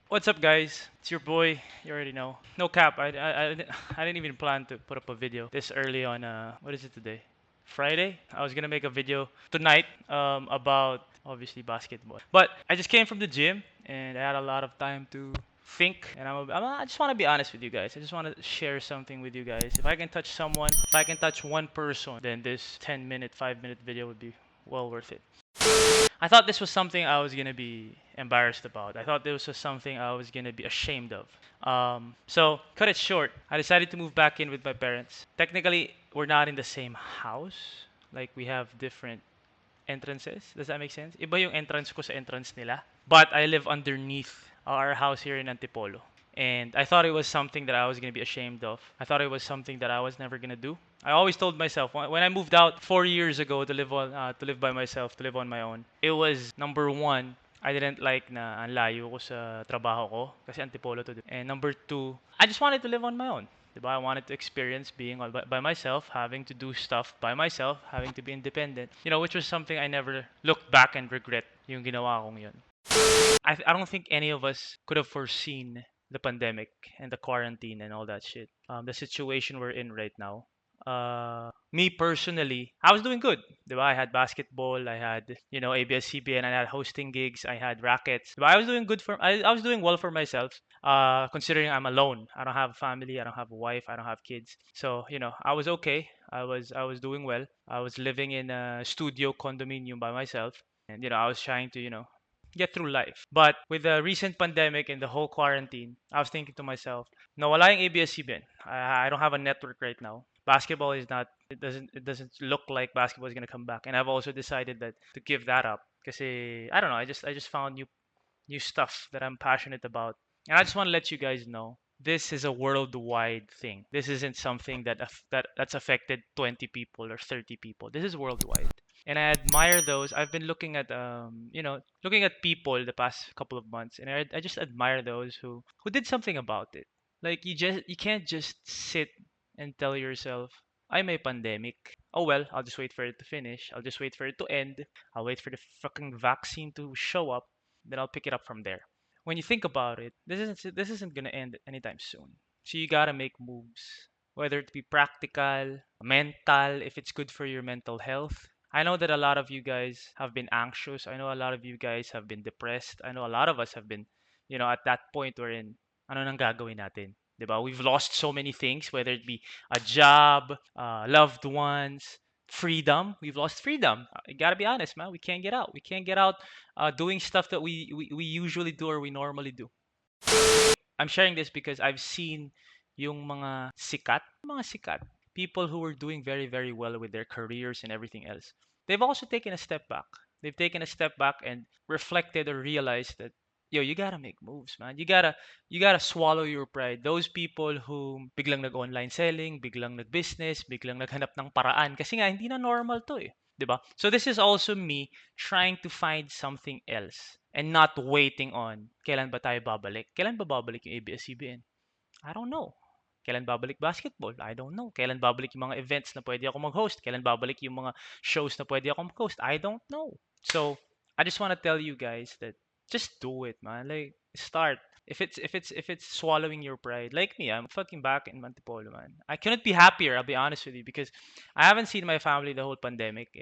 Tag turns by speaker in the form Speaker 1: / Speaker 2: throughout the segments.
Speaker 1: What's up, guys? It's your boy. You already know. No cap. I didn't even plan to put up a video this early on. What is it today? Friday. I was gonna make a video tonight about obviously basketball, but I just came from the gym and I had a lot of time to think. And I just want to be honest with you guys. I just want to share something with you guys. If I can touch someone, if I can touch one person, then this 10-minute, 5-minute video would be well worth it. I thought this was something I was gonna be embarrassed about. I thought this was something I was gonna be ashamed of. So cut it short. I decided to move back in with my parents. Technically, we're not in the same house. Like we have different entrances. Does that make sense? Iba yung entrance ko sa entrance nila. But I live underneath our house here in Antipolo. And I thought it was something that I was going to be ashamed of. I thought it was something that I was never going to do. I always told myself when I moved out 4 years ago to live by myself, to live on my own. It was number one, I didn't like na ang layo ko sa trabaho ko kasi Antipolo to. And number two, I just wanted to live on my own. Diba? I wanted to experience being all by myself, having to do stuff by myself, having to be independent. Which was something I never looked back and regret yung ginawa kong yun. I don't think any of us could have foreseen the pandemic and the quarantine and all that shit. The situation we're in right now. Me personally, I was doing good. Diba? I had basketball, I had, ABS-CBN, I had hosting gigs, I had rackets. Diba? I was doing good I was doing well for myself. Considering I'm alone. I don't have a family, I don't have a wife, I don't have kids. So, I was okay. I was doing well. I was living in a studio condominium by myself. And, I was trying to, get through life. But with the recent pandemic and the whole quarantine, I was thinking to myself, no, wala yung ABS-CBN. I don't have a network right now. Basketball is not. It doesn't look like basketball is gonna come back. And I've also decided that to give that up. Because I don't know. I just found new stuff that I'm passionate about. And I just want to let you guys know this is a worldwide thing. This isn't something that's affected 20 people or 30 people. This is worldwide. And I admire those. I've been looking at people the past couple of months, and I just admire those who did something about it. Like you can't just sit and tell yourself, "I may pandemic. Oh well, I'll just wait for it to finish. I'll just wait for it to end. I'll wait for the fucking vaccine to show up, then I'll pick it up from there." When you think about it, this isn't gonna end anytime soon. So you gotta make moves, whether it be practical, mental, if it's good for your mental health. I know that a lot of you guys have been anxious. I know a lot of you guys have been depressed. I know a lot of us have been, at that point wherein ano nang gagawin natin? 'Di ba? We've lost so many things, whether it be a job, loved ones, freedom. We've lost freedom. You gotta be honest, man. We can't get out. We can't get out doing stuff that we usually do or we normally do. I'm sharing this because I've seen yung mga sikat, people who were doing very, very well with their careers and everything else. They've also taken a step back. They've taken a step back and reflected or realized that, yo, you gotta make moves, man. You gotta swallow your pride. Those people who biglang nag-online selling, biglang nag-business, biglang naghanap ng paraan kasi nga hindi na normal to eh. 'Di ba? So this is also me trying to find something else and not waiting on kailan ba tayo babalik? Kailan ba babalik yung ABS-CBN? I don't know. Kailan babalik basketball? I don't know. Kailan babalik yung mga events na pwede ako mag-host? Kailan babalik yung mga shows na pwede ako mag-host? I don't know. So, I just want to tell you guys that just do it, man. Like start. If it's swallowing your pride, like me, I'm fucking back in Antipolo, man. I couldn't be happier. I'll be honest with you because I haven't seen my family the whole pandemic.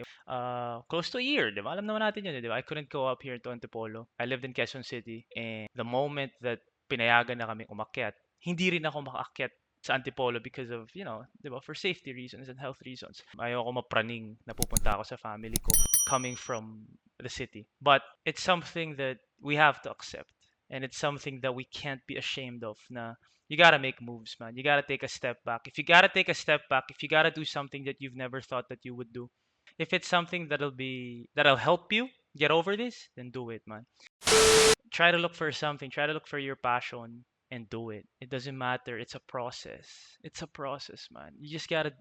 Speaker 1: Close to a year, di ba? Alam naman natin yun, di ba? I couldn't go up here to Antipolo. I lived in Quezon City, and the moment that pinayagan na kami umakyat, hindi rin ako makaakyat sa Antipolo because of, di ba, for safety reasons and health reasons. Ayoko mapraning na pupunta ako sa family ko coming from the city. But it's something that we have to accept. And it's something that we can't be ashamed of na you gotta make moves, man. You gotta take a step back. If you gotta take a step back, if you gotta do something that you've never thought that you would do, if it's something that'll help you get over this, then do it, man. Try to look for something. Try to look for your passion and do it. It doesn't matter. It's a process. It's a process, man. You just gotta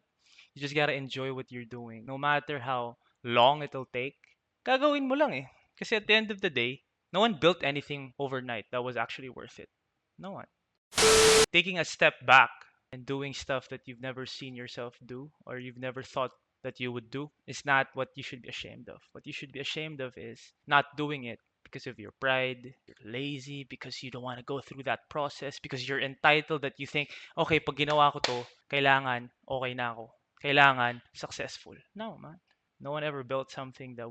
Speaker 1: enjoy what you're doing. No matter how long it'll take, gagawin mo lang eh. Kasi at the end of the day, no one built anything overnight that was actually worth it. No one. Taking a step back and doing stuff that you've never seen yourself do or you've never thought that you would do is not what you should be ashamed of. What you should be ashamed of is not doing it because of your pride, you're lazy because you don't want to go through that process, because you're entitled that you think, okay, pag ginawa ko to, kailangan okay na ako. Kailangan successful. No, man. No one ever built something that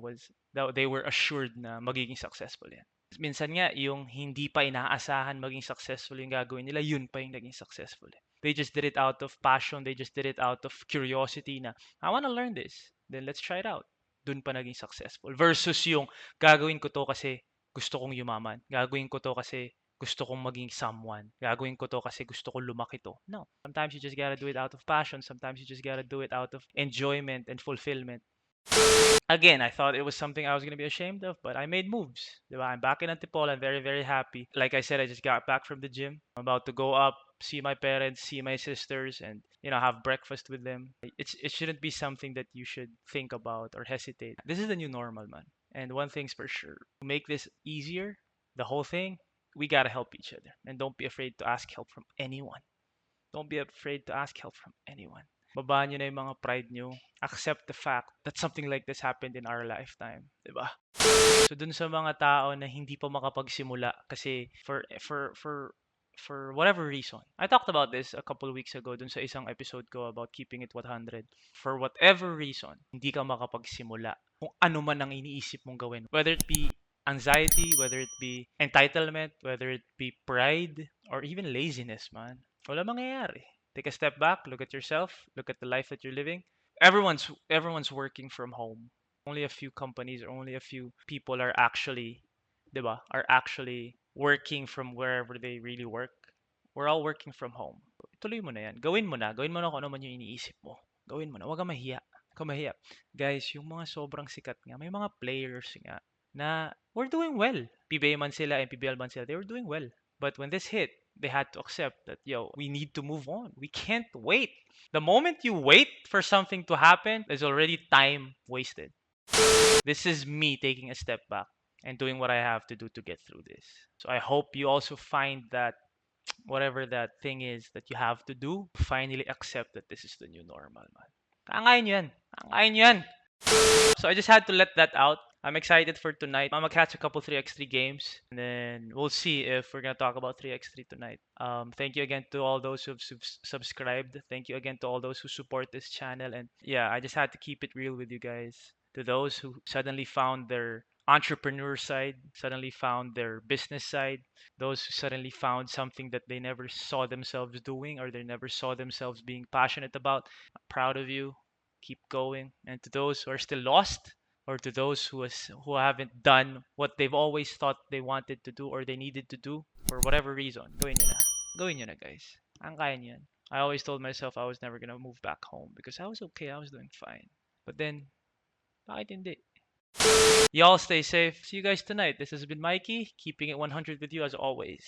Speaker 1: they were assured na magiging successful yan. Minsan nga, yung hindi pa inaasahan maging successful yung gagawin nila, yun pa yung naging successful. They just did it out of passion. They just did it out of curiosity na, I want to learn this. Then let's try it out. Dun pa naging successful. Versus yung, gagawin ko to kasi gusto kong yumaman. Gagawin ko to kasi gusto kong maging someone. Gagawin ko to kasi gusto kong lumaki to. No. Sometimes you just gotta do it out of passion. Sometimes you just gotta do it out of enjoyment and fulfillment. Again, I thought it was something I was going to be ashamed of, but I made moves. Diba? I'm back in Antipolo. I'm very, very happy. Like I said, I just got back from the gym. I'm about to go up, see my parents, see my sisters, and have breakfast with them. It shouldn't be something that you should think about or hesitate. This is the new normal, man. And one thing's for sure: to make this easier, the whole thing, we gotta help each other, and don't be afraid to ask help from anyone. Don't be afraid to ask help from anyone. Babaan nyo na yung mga pride nyo. Accept the fact that something like this happened in our lifetime. Diba? So dun sa mga tao na hindi pa makapagsimula kasi for whatever reason. I talked about this a couple weeks ago dun sa isang episode ko about keeping it 100. For whatever reason, hindi ka makapagsimula. Kung ano man ang iniisip mong gawin. Whether it be anxiety, whether it be entitlement, whether it be pride, or even laziness, man. Wala mangyayari. Take a step back, look at yourself, look at the life that you're living. Everyone's working from home. Only a few companies or only a few people are actually, diba, are actually working from wherever they really work. We're all working from home. Tuloy mo na yan. Gawin mo na. Gawin mo na kung ano man yung iniisip mo. Gawin mo na. Huwag kang mahiya. Huwag kang mahiya. Guys, yung mga sobrang sikat nga, may mga players nga na were doing well. PBA man sila and PBL man sila, they were doing well. But when this hit, they had to accept that, we need to move on. We can't wait. The moment you wait for something to happen, there's already time wasted. This is me taking a step back and doing what I have to do to get through this. So I hope you also find that whatever that thing is that you have to do, finally accept that this is the new normal, man. Kaangayin yan. Kaangayin yan. So I just had to let that out. I'm excited for tonight. I'm gonna catch a couple 3x3 games, and then we'll see if we're gonna talk about 3x3 tonight. Thank you again to all those who've subscribed. Thank you again to all those who support this channel. And yeah, I just had to keep it real with you guys. To those who suddenly found their entrepreneur side, suddenly found their business side, those who suddenly found something that they never saw themselves doing or they never saw themselves being passionate about, I'm proud of you. Keep going. And to those who are still lost, or to those who haven't done what they've always thought they wanted to do or they needed to do for whatever reason, gawin nyo na. Gawin nyo na, guys. Ang kaya nyo yan. I always told myself I was never gonna move back home because I was okay. I was doing fine. But then, bakit hindi? Y'all stay safe. See you guys tonight. This has been Mikey, keeping it 100 with you as always.